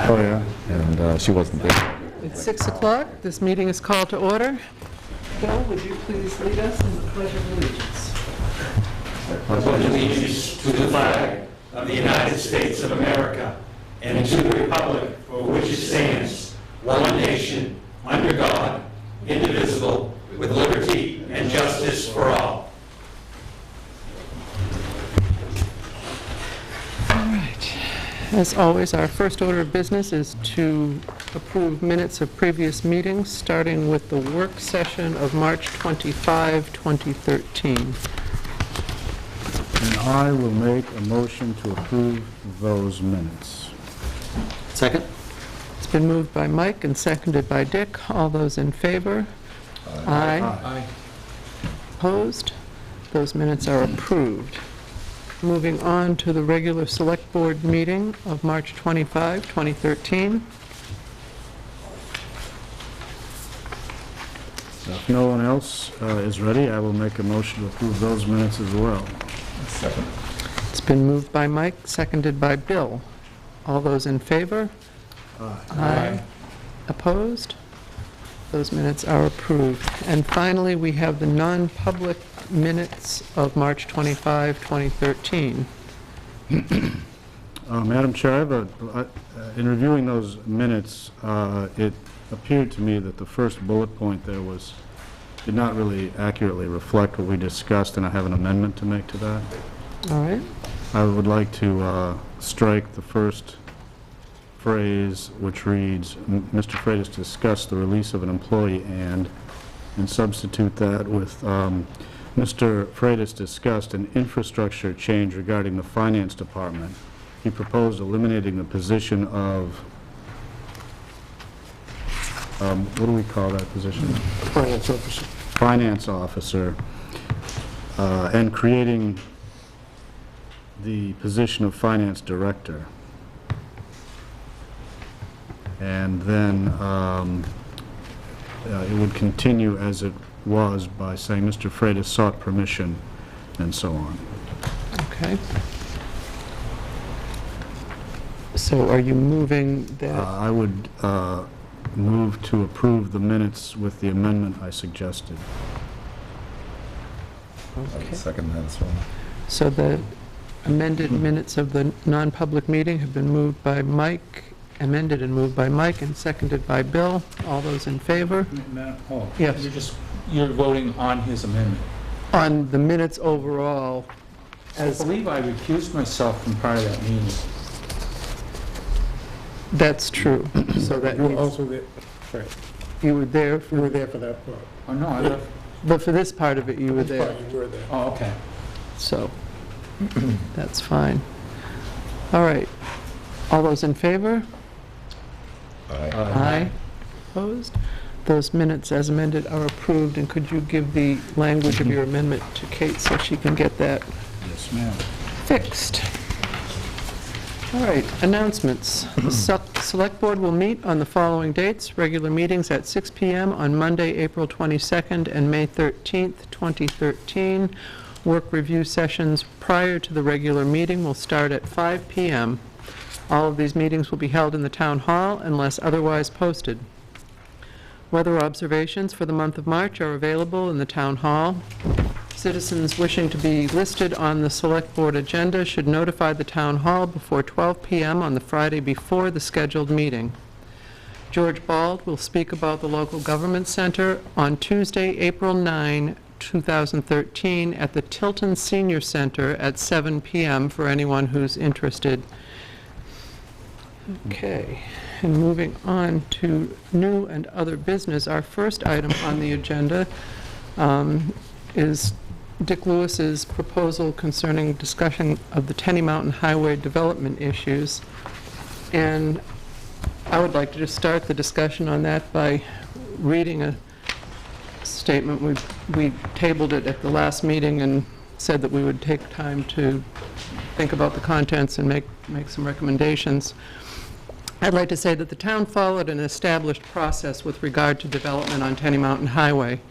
Oh, yeah. and she wasn't there. It's 6 o'clock. This meeting is called to order. Bill, would you please lead us in the Pledge of Allegiance? I pledge allegiance to the flag of the United States of America and to the republic for which it stands, one nation, under God, indivisible, with liberty and justice for all. All right. As always, our first order of business is to approve minutes of previous meetings, starting with the work session of March 25, 2013. And I will make a motion to approve those minutes. Second? It's been moved by Mike and seconded by Dick. All those in favor? Aye. Aye. Opposed? Those minutes are approved. Moving on to the regular Select Board meeting of March 25, 2013. If no one else is ready, I will make a motion to approve those minutes as well. Second. It's been moved by Mike, seconded by Bill. All those in favor? Aye. Opposed? Those minutes are approved. And finally, we have the non-public minutes of March 25, 2013. Madam Chair, in reviewing those minutes, it appeared to me that the first bullet point there did not really accurately reflect what we discussed, and I have an amendment to make to that. All right. I would like to strike the first phrase, which reads, Mr. Freitas discussed the release of an employee and substitute that with Mr. Freitas discussed an infrastructure change regarding the finance department. He proposed eliminating the position of, what do we call that position? Finance officer. Finance officer, and creating the position of finance director. And then it would continue as it was by saying Mr. Freitas sought permission and so on. Okay. So are you moving that? I would move to approve the minutes with the amendment I suggested. Okay. Second that as well. So the amended minutes of the non-public meeting have been moved by Mike, amended and moved by Mike, and seconded by Bill. All those in favor? Yes. You're voting on his amendment. On the minutes overall, I believe I recused myself from part of that meeting. that's true. So that You were means also there, right, you were there, you were there for that part. Oh, no, I left. but for this part of it, you were This there. part, you were there. Oh, okay. So that's fine. All right. All those in favor? Aye. Aye. Opposed? Those minutes as amended are approved, and could you give the language of your amendment to Kate so she can get that Yes, ma'am. fixed? All right, announcements. The Select Board will meet on the following dates. Regular meetings at 6 p.m. on Monday, April 22nd and May 13th, 2013. Work review sessions prior to the regular meeting will start at 5 p.m. All of these meetings will be held in the Town Hall unless otherwise posted. Weather observations for the month of March are available in the Town Hall. Citizens wishing to be listed on the Select Board agenda should notify the Town Hall before 12 p.m. on the Friday before the scheduled meeting. George Bald will speak about the Local Government Center on Tuesday, April 9, 2013 at the Tilton Senior Center at 7 p.m. for anyone who's interested. Okay, and moving on to new and other business, our first item on the agenda is Dick Lewis's proposal concerning discussion of the Tenney Mountain Highway development issues. And I would like to just start the discussion on that by reading a statement. We tabled it at the last meeting and said that we would take time to think about the contents and make some recommendations. I'd like to say that the town followed an established process with regard to development on Tenney Mountain Highway.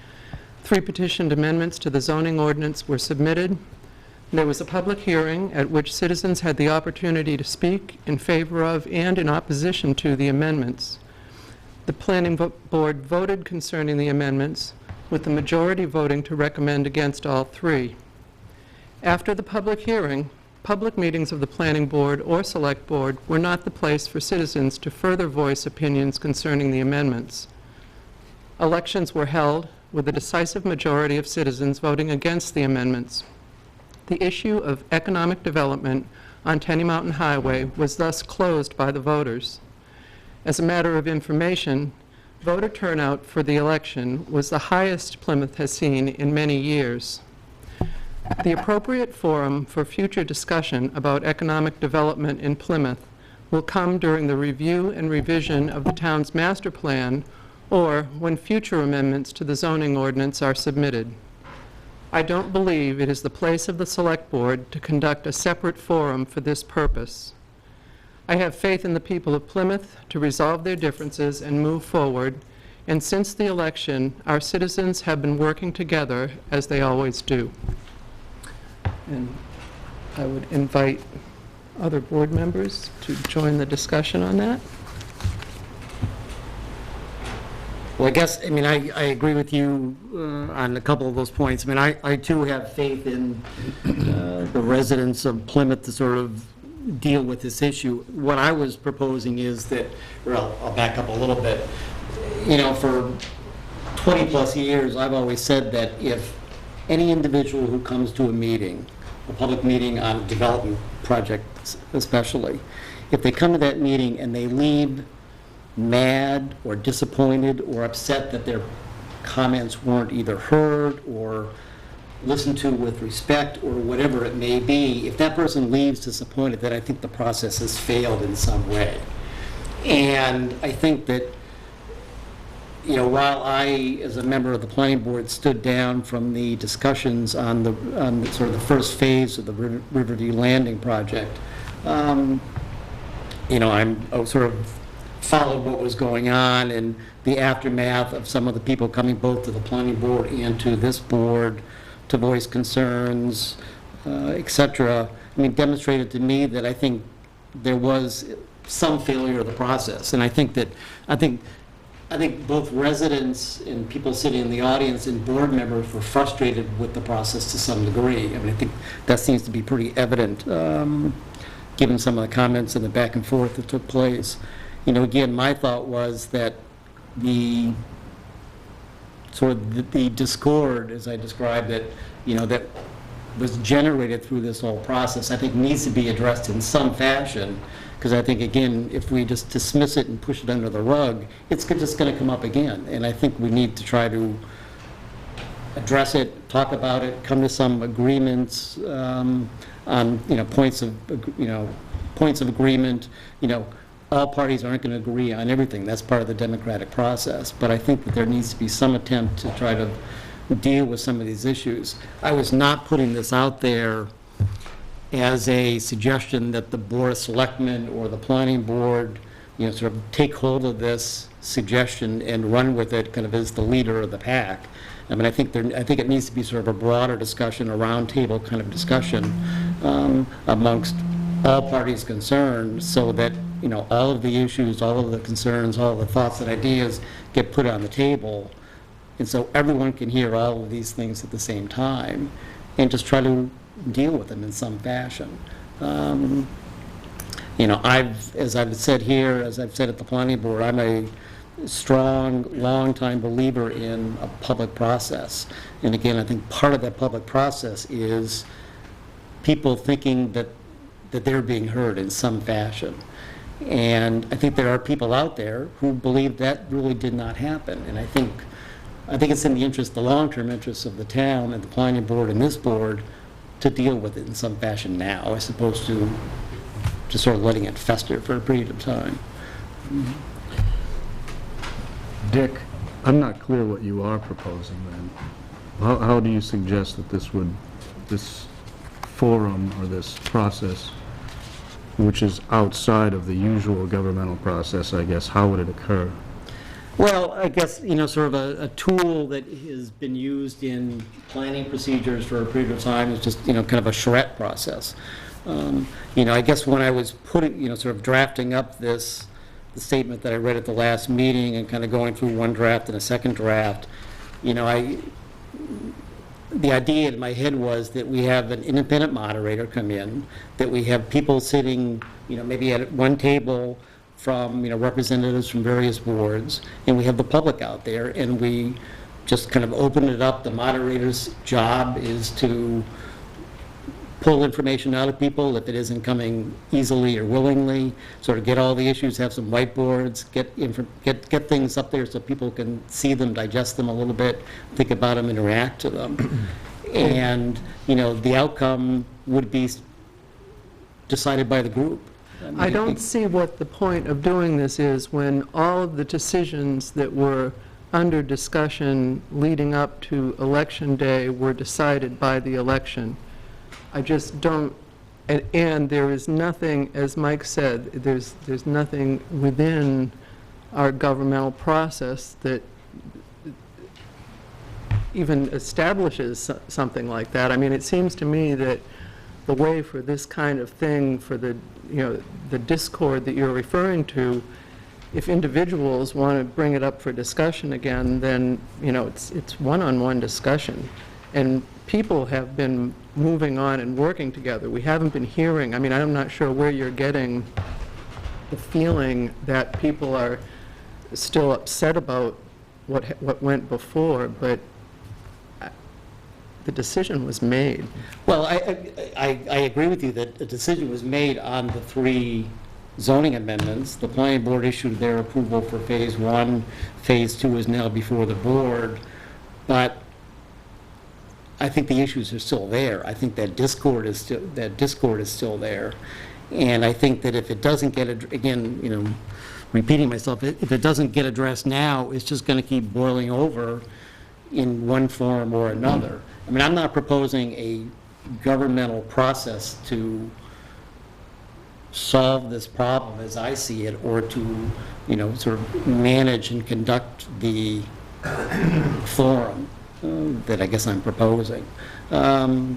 3 petitioned amendments to the zoning ordinance were submitted. There was a public hearing at which citizens had the opportunity to speak in favor of and in opposition to the amendments. The planning board voted concerning the amendments, with the majority voting to recommend against all three. After the public hearing, public meetings of the planning board or select board were not the place for citizens to further voice opinions concerning the amendments. Elections were held with a decisive majority of citizens voting against the amendments. The issue of economic development on Tenney Mountain Highway was thus closed by the voters. As a matter of information, voter turnout for the election was the highest Plymouth has seen in many years. The appropriate forum for future discussion about economic development in Plymouth will come during the review and revision of the town's master plan or when future amendments to the zoning ordinance are submitted. I don't believe it is the place of the Select Board to conduct a separate forum for this purpose. I have faith in the people of Plymouth to resolve their differences and move forward, and since the election, our citizens have been working together as they always do. And I would invite other board members to join the discussion on that. Well, I guess, I mean, I agree with you on a couple of those points. I mean, I too have faith in the residents of Plymouth to sort of deal with this issue. What I was proposing is that, or I'll back up a little bit, you know, for 20-plus years, I've always said that if any individual who comes to a meeting, a public meeting on a development project especially, if they come to that meeting and they leave mad or disappointed or upset that their comments weren't either heard or listened to with respect or whatever it may be, if that person leaves disappointed, then I think the process has failed in some way. And I think that, you know, while I, as a member of the planning board, stood down from the discussions on the sort of the first phase of the Riverview Landing project, you know, I sort of followed what was going on and the aftermath of some of the people coming both to the planning board and to this board to voice concerns, et cetera. I mean, demonstrated to me that I think there was some failure of the process. And I think both residents and people sitting in the audience and board members were frustrated with the process to some degree. I mean, I think that seems to be pretty evident, given some of the comments and the back and forth that took place. You know, again, my thought was that the sort of the discord, as I described it, you know, that was generated through this whole process, I think needs to be addressed in some fashion. Because I think, again, if we just dismiss it and push it under the rug, it's just going to come up again. And I think we need to try to address it, talk about it, come to some agreements on, you know, points of agreement. You know, all parties aren't going to agree on everything. That's part of the democratic process. But I think that there needs to be some attempt to try to deal with some of these issues. I was not putting this out there as a suggestion that the Board of Selectmen or the Planning Board, you know, sort of take hold of this suggestion and run with it kind of as the leader of the pack. I mean, I think it needs to be sort of a broader discussion, a roundtable kind of discussion amongst all parties concerned, so that, you know, all of the issues, all of the concerns, all of the thoughts and ideas get put on the table, and so everyone can hear all of these things at the same time, and just try to deal with them in some fashion. You know, as I've said here, as I've said at the planning board, I'm a strong, long-time believer in a public process. And again, I think part of that public process is people thinking that they're being heard in some fashion. And I think there are people out there who believe that really did not happen. And I think it's in the interest, the long-term interests of the town and the planning board and this board to deal with it in some fashion now, as opposed to just sort of letting it fester for a period of time. Dick, I'm not clear what you are proposing then. How do you suggest that this forum or this process, which is outside of the usual governmental process, I guess, how would it occur? Well, I guess, sort of a tool that has been used in planning procedures for a period of time is just, kind of a charrette process. I guess when I was putting, sort of drafting up the statement that I read at the last meeting and kind of going through one draft and a second draft, the idea in my head was that we have an independent moderator come in, that we have people sitting, maybe at one table from, representatives from various boards, and we have the public out there, and we just kind of open it up. The moderator's job is to pull information out of people if it isn't coming easily or willingly, sort of get all the issues, have some whiteboards, get things up there so people can see them, digest them a little bit, think about them, and react to them. And, the outcome would be decided by the group. I don't see what the point of doing this is when all of the decisions that were under discussion leading up to Election Day were decided by the election. I just don't, and there is nothing, as Mike said, there's nothing within our governmental process that even establishes something like that. I mean, it seems to me that the way for this kind of thing, for the discord that you're referring to, if individuals want to bring it up for discussion again, then, it's one-on-one discussion. And people have been moving on and working together. We haven't been hearing, I'm not sure where you're getting the feeling that people are still upset about what went before, but the decision was made. Well, I agree with you that a decision was made on the 3 zoning amendments. The planning board issued their approval for phase 1. Phase 2 is now before the board. But I think the issues are still there. I think that discord is still there. And I think that if it doesn't get, again, repeating myself, if it doesn't get addressed now, it's just going to keep boiling over in one form or another. I'm not proposing a governmental process to solve this problem as I see it, or to, sort of manage and conduct the forum that I guess I'm proposing. The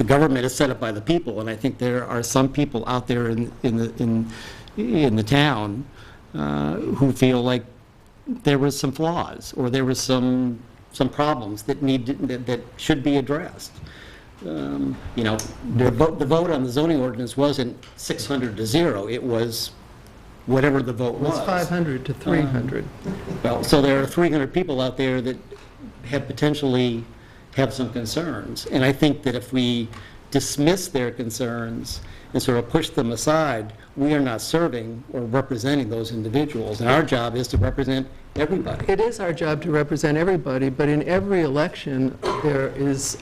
government is set up by the people, and I think there are some people out there in the town who feel like there was some flaws, or there was some problems that should be addressed. The vote on the zoning ordinance wasn't 600 to 0. It was whatever the vote was. It was 500 to 300. Well, so there are 300 people out there that potentially have some concerns. And I think that if we dismiss their concerns and sort of push them aside, we are not serving or representing those individuals. And our job is to represent everybody. It is our job to represent everybody, but in every election, there is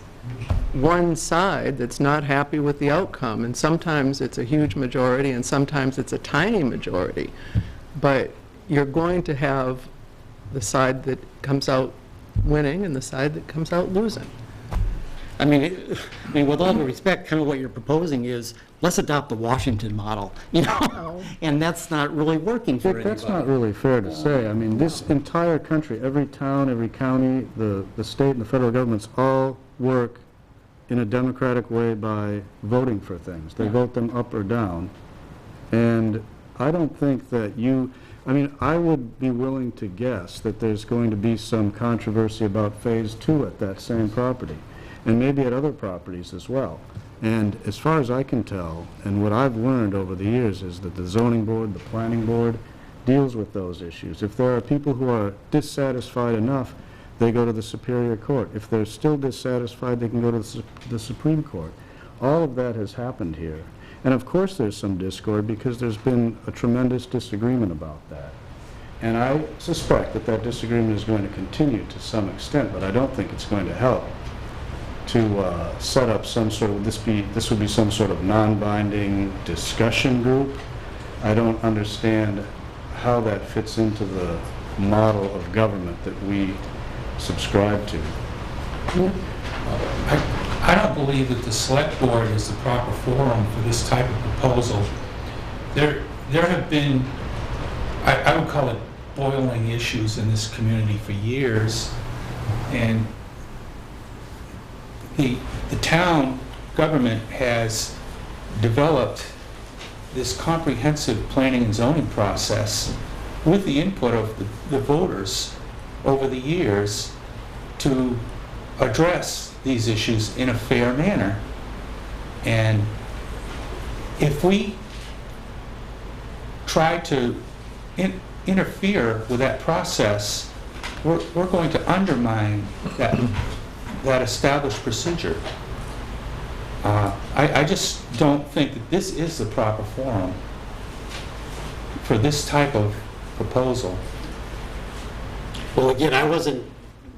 one side that's not happy with the outcome, and sometimes it's a huge majority and sometimes it's a tiny majority. But you're going to have the side that comes out winning and the side that comes out losing. With all due respect, kind of what you're proposing is, let's adopt the Washington model, and that's not really working for anybody. That's not really fair to say. This entire country, every town, every county, the state and the federal governments all work in a democratic way by voting for things. They vote them up or down. And I don't think that I would be willing to guess that there's going to be some controversy about phase 2 at that same property, and maybe at other properties as well. And as far as I can tell, and what I've learned over the years, is that the zoning board, the planning board, deals with those issues. If there are people who are dissatisfied enough, they go to the Superior Court. If they're still dissatisfied, they can go to the Supreme Court. All of that has happened here. And of course there's some discord, because there's been a tremendous disagreement about that. And I suspect that that disagreement is going to continue to some extent, but I don't think it's going to help to set up some sort of, this would be some sort of non-binding discussion group. I don't understand how that fits into the model of government that we subscribe to. I don't believe that the select board is the proper forum for this type of proposal. There have been I would call it boiling issues in this community for years. And the town government has developed this comprehensive planning and zoning process with the input of the voters over the years to address these issues in a fair manner. And if we try to interfere with that process, we're going to undermine that established procedure. I just don't think that this is the proper forum for this type of proposal. Well, again,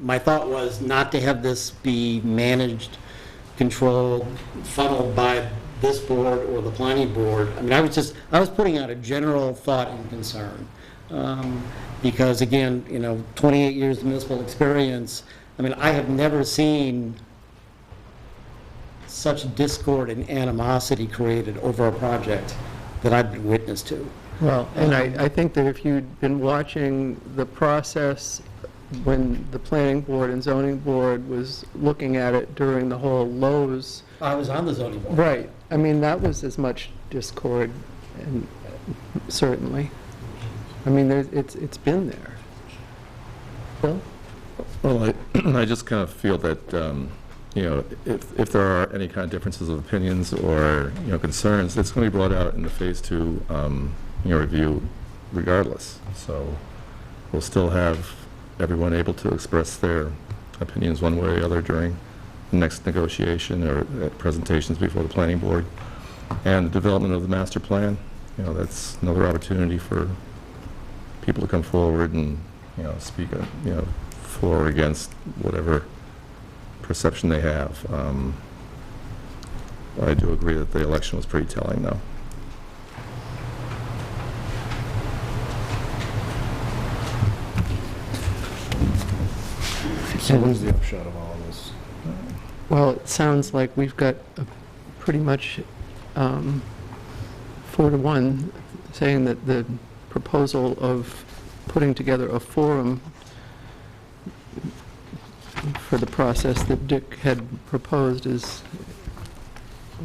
my thought was not to have this be managed, controlled, funneled by this board or the planning board. I mean, I was putting out a general thought and concern. Because again, 28 years of municipal experience, I mean, I have never seen such discord and animosity created over a project that I've been witness to. Well, and I think that if you'd been watching the process when the planning board and zoning board was looking at it during the whole Lowe's. I was on the zoning board. Right. I mean, that was as much discord, and certainly. I mean, it's been there. Bill? Well, I just kind of feel that, if there are any kind of differences of opinions or, concerns, it's going to be brought out in the Phase 2, review regardless. So we'll still have everyone able to express their opinions one way or the other during the next negotiation or at presentations before the planning board. And the development of the master plan, that's another opportunity for people to come forward and, speak, for or against whatever perception they have. I do agree that the election was pretty telling, though. So what is the upshot of all of this? Well, it sounds like we've got pretty much 4-1 saying that the proposal of putting together a forum for the process that Dick had proposed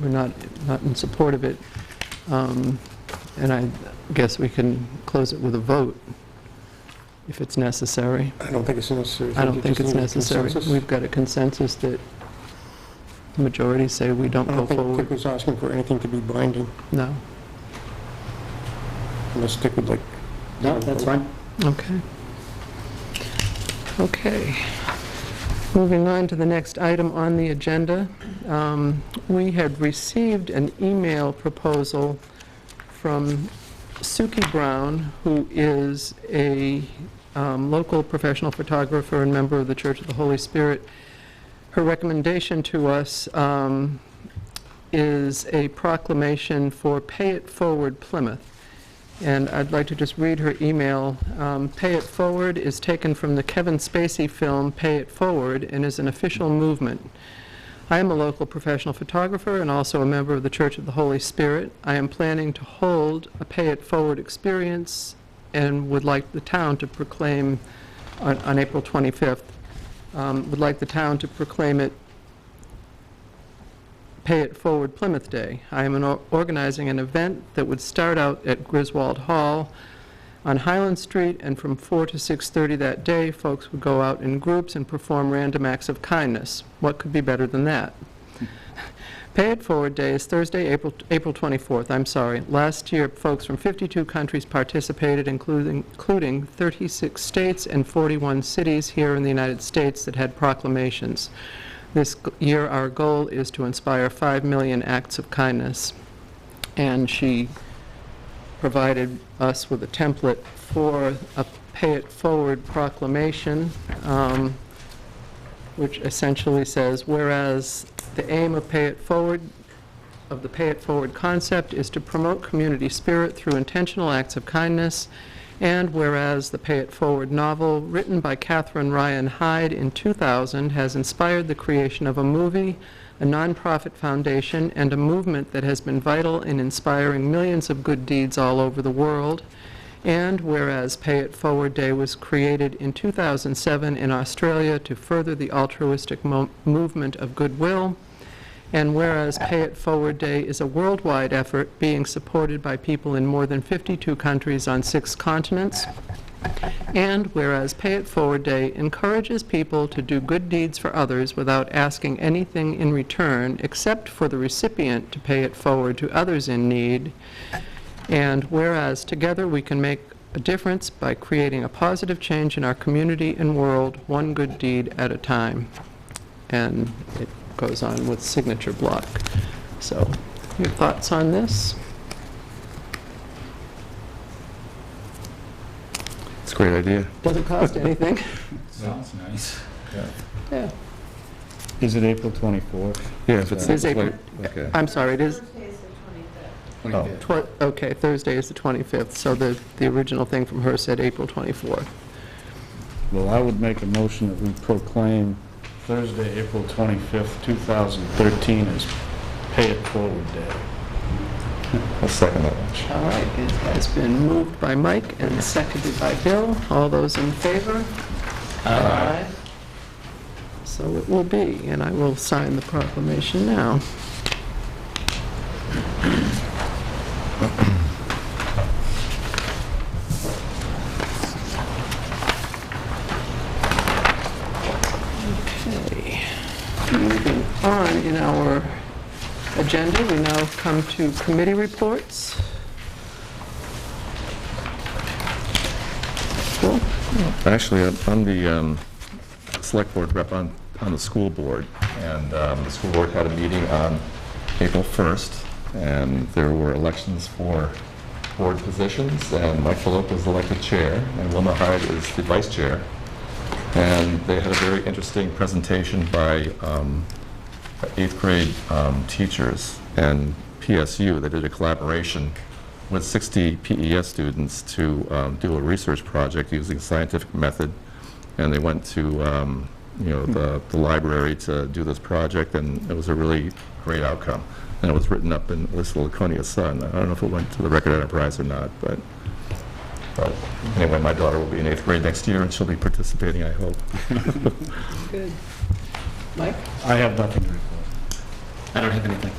we're not in support of it. And I guess we can close it with a vote if it's necessary. I don't think it's necessary. I don't think it's necessary. Consensus? We've got a consensus that the majority say we don't I go don't think Dick forward. was asking for anything to be binding. No. Let's stick with No, that's fine. Okay. Okay. Moving on to the next item on the agenda. We had received an email proposal from Suki Brown, who is a local professional photographer and member of the Church of the Holy Spirit. Her recommendation to us is a proclamation for Pay It Forward Plymouth. And I'd like to just read her email. Pay It Forward is taken from the Kevin Spacey film Pay It Forward and is an official movement. I am a local professional photographer and also a member of the Church of the Holy Spirit. I am planning to hold a Pay It Forward experience and would like the town to proclaim on April 25th, would like the town to proclaim it Pay It Forward Plymouth Day. I am organizing an event that would start out at Griswold Hall on Highland Street, and from 4 to 6:30 that day, folks would go out in groups and perform random acts of kindness. What could be better than that? Pay It Forward Day is Thursday, April 24th. I'm sorry. Last year, folks from 52 countries participated, including 36 states and 41 cities here in the United States that had proclamations. This year, our goal is to inspire 5 million acts of kindness. And she provided us with a template for a Pay It Forward proclamation, which essentially says, whereas the aim of Pay It Forward, of the Pay It Forward concept, is to promote community spirit through intentional acts of kindness, and whereas the Pay It Forward novel, written by Catherine Ryan Hyde in 2000, has inspired the creation of a movie, a nonprofit foundation, and a movement that has been vital in inspiring millions of good deeds all over the world. And whereas Pay It Forward Day was created in 2007 in Australia to further the altruistic movement of goodwill, and whereas Pay It Forward Day is a worldwide effort being supported by people in more than 52 countries on 6 continents, and whereas Pay It Forward Day encourages people to do good deeds for others without asking anything in return except for the recipient to pay it forward to others in need, and whereas together we can make a difference by creating a positive change in our community and world, one good deed at a time. And it goes on with signature block. So, your thoughts on this? It's a great idea. Doesn't cost anything. Sounds nice. Yeah. Is it April 24th? Yeah, if it's, Is April- okay. I'm sorry, it is, Oh. 25th. okay, Thursday is the 25th, so the original thing from her said April 24th. Well, I would make a motion that we proclaim Thursday, April 25th, 2013 as Pay It Forward Day. I'll second that one. All right, it has been moved by Mike and seconded by Bill. All those in favor? Aye. So it will be, and I will sign the proclamation now. Okay. Moving on in our agenda, we now come to committee reports. Cool. Actually, I'm the select board rep on the school board, and the school board had a meeting on April 1st, and there were elections for board positions, and Mike Phillip was elected chair, and Wilma Hyde is the vice chair. And they had a very interesting presentation by 8th grade teachers and PSU. They did a collaboration with 60 PES students to do a research project using scientific method, and they went to the library to do this project, and it was a really great outcome. And it was written up in this Laconia Sun. I don't know if it went to the Record Enterprise or not, but anyway, my daughter will be in 8th grade next year, and she'll be participating, I hope. Good. Mike? I have nothing to report. I don't have anything.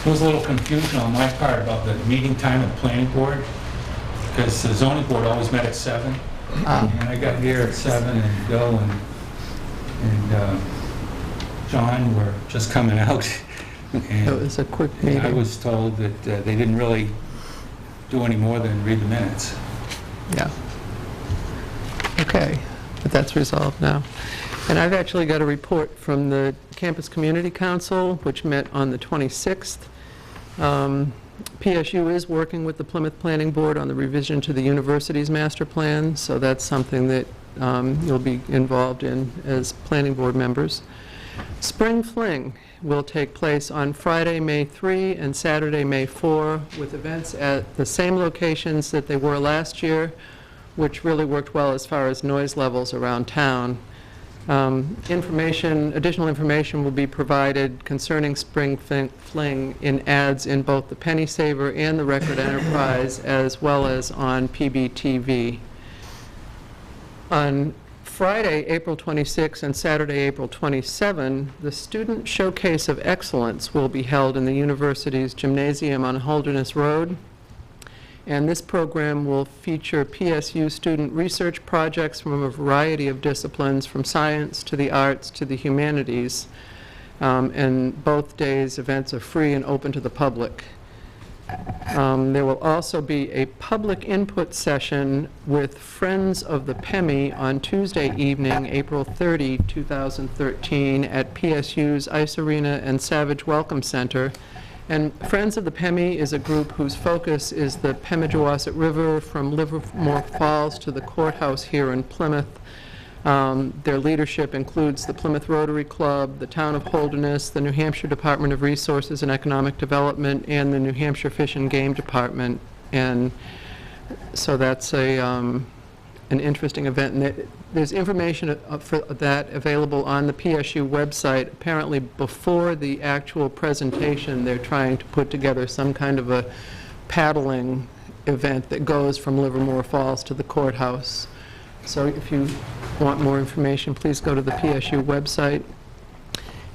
There was a little confusion on my part about the meeting time of the planning board, because the zoning board always met at 7, and I got here at 7, and Bill and John were just coming out, It and was a quick I meeting. was told that they didn't really do any more than read the minutes. Yeah. Okay, but that's resolved now. And I've actually got a report from the Campus Community Council, which met on the 26th. PSU is working with the Plymouth Planning Board on the revision to the university's master plan, so that's something that you'll be involved in as planning board members. Spring Fling will take place on Friday, May 3 and Saturday, May 4, with events at the same locations that they were last year, which really worked well as far as noise levels around town. Additional information will be provided concerning Spring Fling in ads in both the Penny Saver and the Record Enterprise, as well as on PBTV. On Friday, April 26 and Saturday, April 27, the Student Showcase of Excellence will be held in the university's gymnasium on Holderness Road. And this program will feature PSU student research projects from a variety of disciplines, from science to the arts to the humanities. And both days' events are free and open to the public. There will also be a public input session with Friends of the PEMI on Tuesday evening, April 30, 2013, at PSU's Ice Arena and Savage Welcome Center. And Friends of the PEMI is a group whose focus is the Pemigewasset River from Livermore Falls to the courthouse here in Plymouth. Their leadership includes the Plymouth Rotary Club, the Town of Holderness, the New Hampshire Department of Resources and Economic Development, and the New Hampshire Fish and Game Department. And so that's an interesting event. And there's information for that available on the PSU website. Apparently, before the actual presentation, they're trying to put together some kind of a paddling event that goes from Livermore Falls to the courthouse. So if you want more information, please go to the PSU website.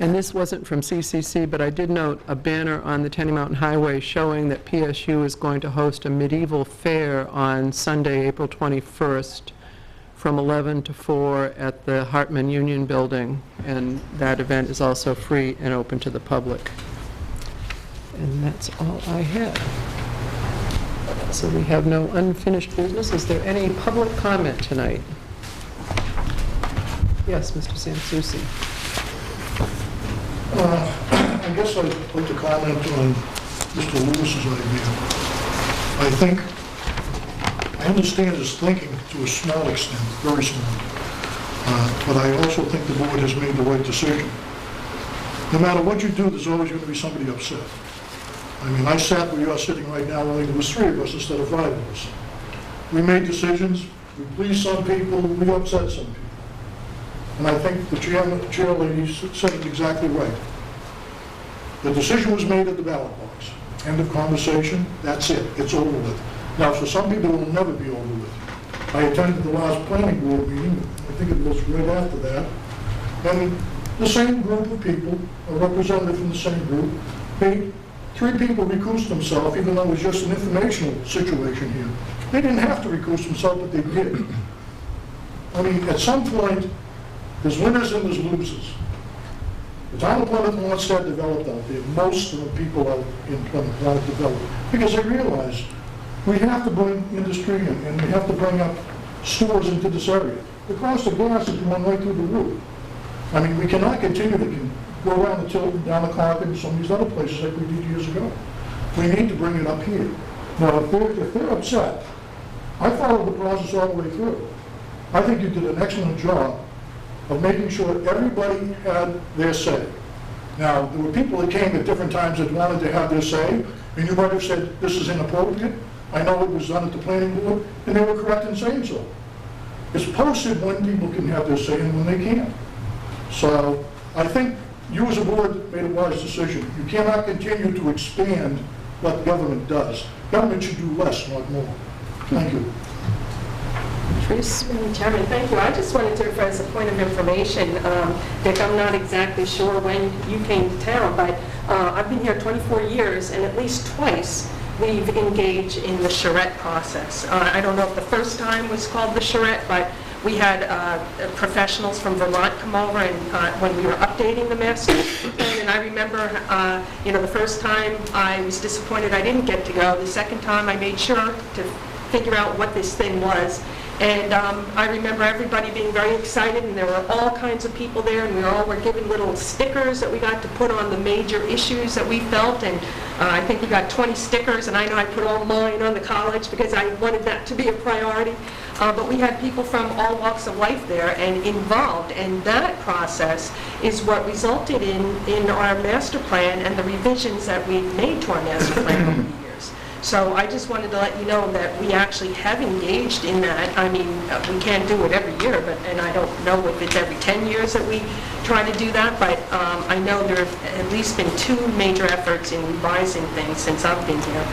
And this wasn't from CCC, but I did note a banner on the Tenney Mountain Highway showing that PSU is going to host a medieval fair on Sunday, April 21st, from 11 to 4 at the Hartman Union Building, and that event is also free and open to the public. And that's all I have. So we have no unfinished business. Is there any public comment tonight? Yes, Mr. Sansucci. I guess I'd like to comment on Mr. Lewis's idea. I think, I understand his thinking to a small extent, very small, but I also think the board has made the right decision. No matter what you do, there's always going to be somebody upset. I mean, I sat where you're sitting right now, only there was 3 of us instead of 5 of us. We made decisions, we pleased some people, we upset some people. And I think the chair lady said it exactly right. The decision was made at the ballot box. End of conversation, that's it, it's over with. Now, for some people, it will never be over with. I attended the last planning board meeting, I think it was right after that, and the same group of people, a representative from the same group, made 3 people recused themselves, even though it was just an informational situation here. They didn't have to recuse themselves, but they did. I mean, at some point, there's winners and there's losers. The town of Plymouth wants that developed out there. Most of the people out in Plymouth want it developed because they realize we have to bring industry in and we have to bring up stores into this area. The cost of gas is going right through the roof. I mean, we cannot continue to go around the Tilton, down the Concord, and some of these other places like we did years ago. We need to bring it up here. Now, if they're upset, I followed the process all the way through. I think you did an excellent job of making sure everybody had their say. Now, there were people that came at different times that wanted to have their say, and you might have said, this is inappropriate. I know it was done at the planning board, and they were correct in saying so. It's posted when people can have their say and when they can't. So, I think you as a board made a wise decision. You cannot continue to expand what government does. Government should do less, not more. Thank you. Madam Chairman, thank you. I just wanted to refer as a point of information. Dick, I'm not exactly sure when you came to town, but I've been here 24 years, and at least twice we've engaged in the charrette process. I don't know if the first time was called the charrette, but we had professionals from Vermont come over and when we were updating the master plan, and I remember, the first time I was disappointed I didn't get to go. The second time I made sure to figure out what this thing was. And I remember everybody being very excited, and there were all kinds of people there, and we all were given little stickers that we got to put on the major issues that we felt, and I think we got 20 stickers, and I know I put all mine on the college because I wanted that to be a priority. But we had people from all walks of life there and involved, and that process is what resulted in our master plan and the revisions that we made to our master plan over the years. So I just wanted to let you know that we actually have engaged in that. I mean, we can't do it every year, and I don't know if it's every 10 years that we try to do that, but I know there have at least been 2 major efforts in revising things since I've been here,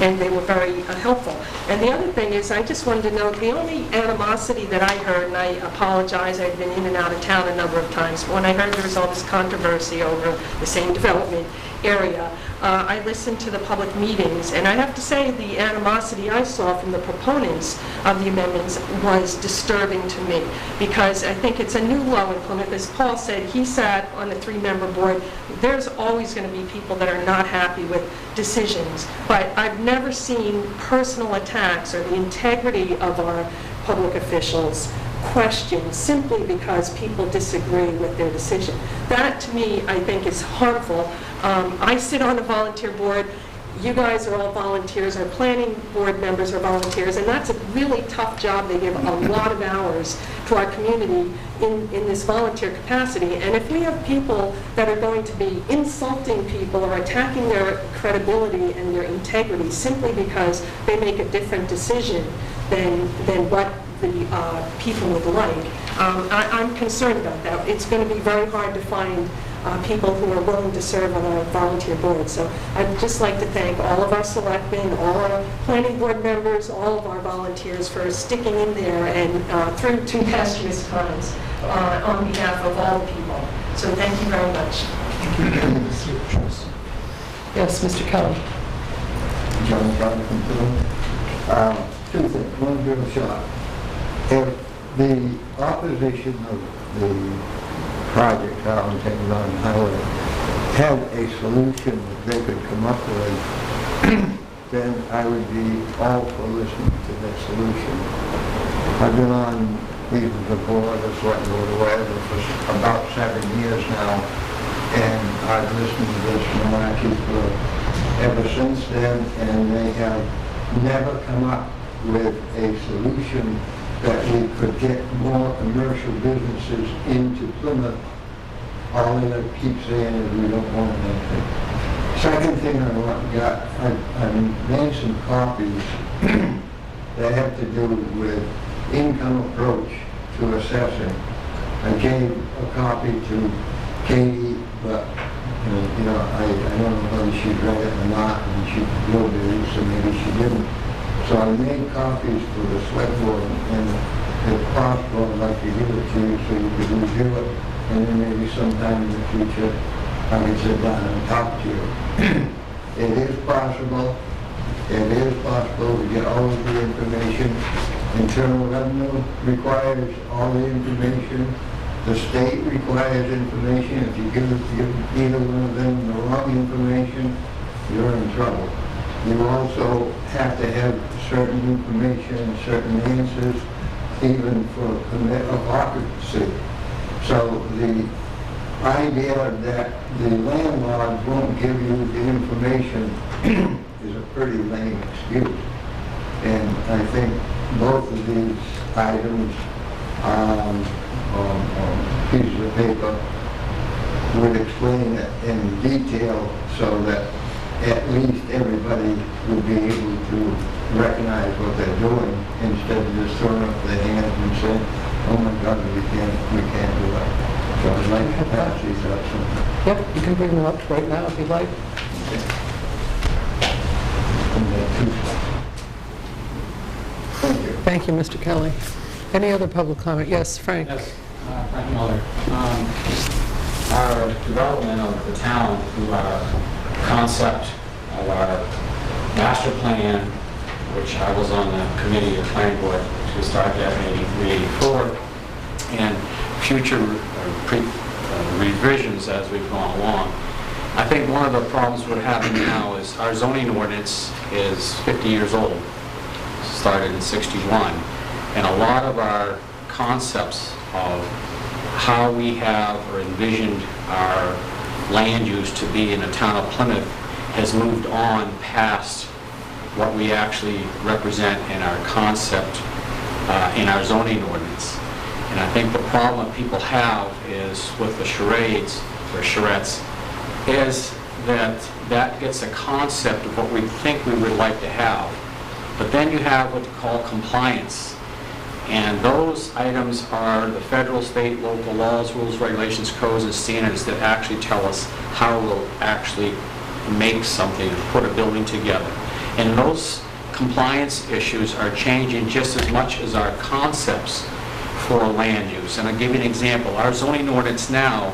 and they were very helpful. And the other thing is, I just wanted to note, the only animosity that I heard, and I apologize, I've been in and out of town a number of times, but when I heard there was all this controversy over the same development area, I listened to the public meetings, and I have to say the animosity I saw from the proponents of the amendments was disturbing to me, because I think it's a new law in Plymouth. As Paul said, he sat on a 3-member board. There's always going to be people that are not happy with decisions, but I've never seen personal attacks or the integrity of our public officials questioned simply because people disagree with their decision. That, to me, I think is harmful. I sit on a volunteer board. You guys are all volunteers. Our planning board members are volunteers, and that's a really tough job. They give a lot of hours to our community in this volunteer capacity. And if we have people that are going to be insulting people or attacking their credibility and their integrity simply because they make a different decision than what the people would like, I'm concerned about that. It's going to be very hard to find people who are willing to serve on our volunteer board. So I'd just like to thank all of our selectmen, all our planning board members, all of our volunteers for sticking in there and through tempestuous times on behalf of all the people. So thank you very much. Yes, Mr. Kelly. John Jonathan Plymouth. Two things, one real shot. If the opposition of the project out on Tenney Highway had a solution that they could come up with, then I would be all for listening to that solution. I've been on the board, the Selectboard, whatever, for about 7 years now, and I've listened to this malarkey for ever since then, and they have never come up with a solution that we could get more commercial businesses into Plymouth. All they keep saying is we don't want anything. Second thing I made some copies that have to do with income approach to assessing. I gave a copy to Katie, but I don't know whether she read it or not, and she will be, so maybe she didn't. So I made copies for the select board, and if possible, I'd like to give it to you so you could review it, and then maybe sometime in the future, I can sit down and talk to you. It is possible to get all of the information. Internal Revenue requires all the information. The state requires information. If you give either one of them the wrong information, you're in trouble. You also have to have certain information, certain answers, even for permit of occupancy. So the idea that the landlord won't give you the information is a pretty lame excuse. And I think both of these items on pieces of paper would explain it in detail so that at least everybody would be able to recognize what they're doing instead of just throwing up their hands and saying, oh my God, we can't do that. So I'd like to pass these up. Yep, you can bring them up right now if you'd like. Thank you, Mr. Kelly. Any other public comment? Yes, Frank. Yes, Frank Muller. Our development of the town through our concept of our master plan, which I was on the committee of planning board, which was started in 83, 84, and future revisions as we've gone along. I think one of the problems we're having now is our zoning ordinance is 50 years old, started in 61, and a lot of our concepts of how we have or envisioned our land use to be in the town of Plymouth has moved on past what we actually represent in our concept in our zoning ordinance. And I think the problem that people have is with the charades or charrettes is that gets a concept of what we think we would like to have. But then you have what they call compliance. And those items are the federal, state, local laws, rules, regulations, codes, and standards that actually tell us how we'll actually make something, put a building together. And those compliance issues are changing just as much as our concepts for land use. And I'll give you an example. Our zoning ordinance now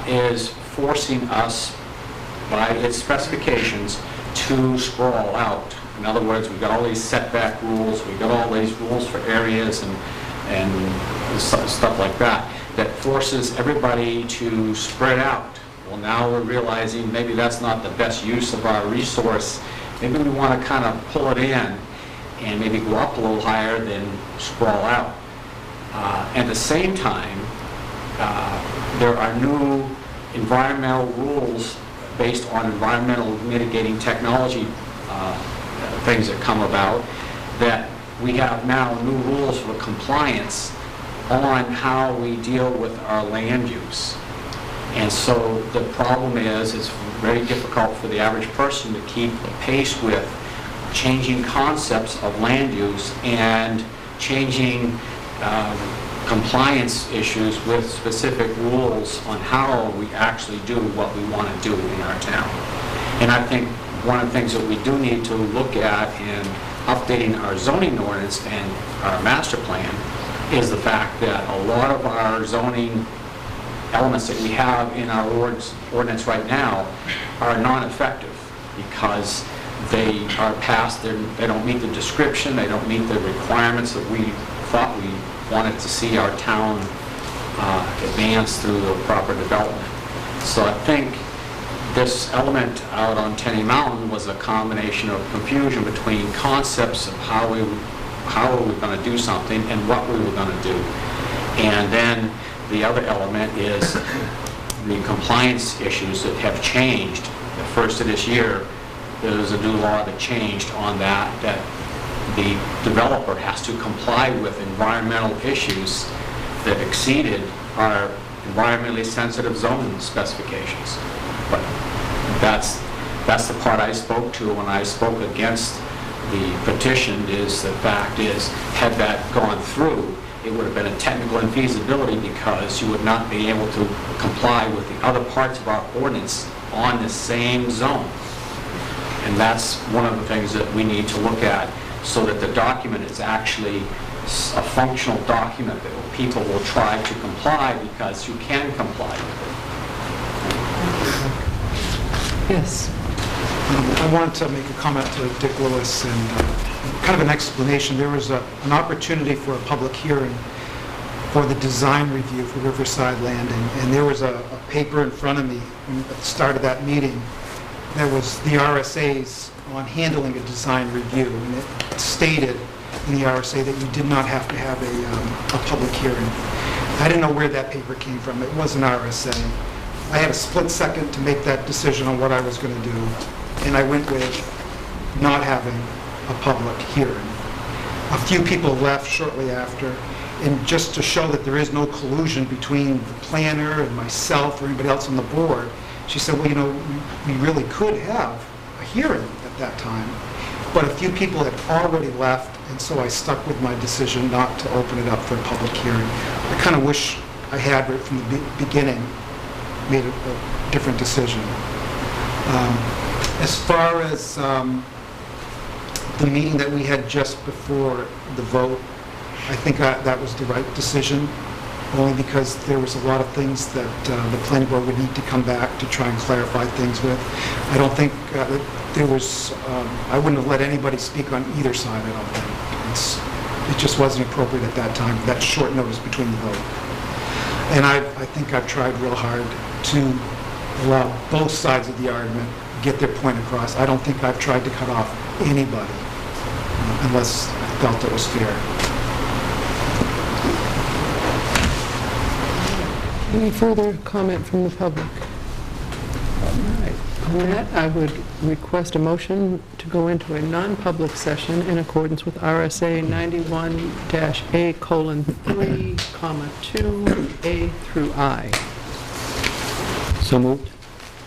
is forcing us, by its specifications, to sprawl out. In other words, we've got all these setback rules, we've got all these rules for areas and stuff like that, that forces everybody to spread out. Well, now we're realizing maybe that's not the best use of our resource. Maybe we want to kind of pull it in and maybe go up a little higher than sprawl out. At the same time, there are new environmental rules based on environmental mitigating technology things that come about, that we have now new rules for compliance on how we deal with our land use. And so the problem is it's very difficult for the average person to keep pace with changing concepts of land use and changing compliance issues with specific rules on how we actually do what we want to do in our town. And I think one of the things that we do need to look at in updating our zoning ordinance and our master plan is the fact that a lot of our zoning elements that we have in our ordinance right now are non-effective because they are past, they don't meet the description, they don't meet the requirements that we thought we wanted to see our town advance through the proper development. So I think this element out on Tenney Mountain was a combination of confusion between concepts of how we were going to do something and what we were going to do. And then the other element is the compliance issues that have changed. The first of this year, there was a new law that changed on that the developer has to comply with environmental issues that exceeded our environmentally sensitive zoning specifications. But that's the part I spoke to when I spoke against the petition. Is the fact is, had that gone through, it would have been a technical infeasibility because you would not be able to comply with the other parts of our ordinance on the same zone. And that's one of the things that we need to look at so that the document is actually a functional document that people will try to comply because you can comply with it. Yes. I wanted to make a comment to Dick Lewis and kind of an explanation. There was an opportunity for a public hearing for the design review for Riverside Landing, and there was a paper in front of me at the start of that meeting. There was the RSA's on handling a design review, and it stated in the RSA that you did not have to have a public hearing. I didn't know where that paper came from. It was an RSA. I had a split second to make that decision on what I was going to do, and I went with not having a public hearing. A few people left shortly after, and just to show that there is no collusion between the planner and myself or anybody else on the board, she said, well, you know, we really could have a hearing at that time. But a few people had already left, and so I stuck with my decision not to open it up for a public hearing. I kind of wish I had, right from the beginning, made a different decision. As far as the meeting that we had just before the vote, I think that was the right decision, only because there was a lot of things that the planning board would need to come back to try and clarify things with. I don't think that there was, I wouldn't have let anybody speak on either side, I don't think. It just wasn't appropriate at that time, that short notice between the vote. And I think I've tried real hard to allow both sides of the argument get their point across. I don't think I've tried to cut off anybody unless I felt it was fair. Any further comment from the public? All right. On that, I would request a motion to go into a non-public session in accordance with RSA 91-A:3, 2, A through I. So moved.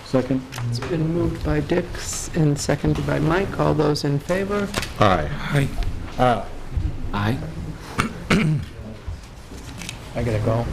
Second? It's been moved by Dix and seconded by Mike. All those in favor? Aye. Aye. I gotta go.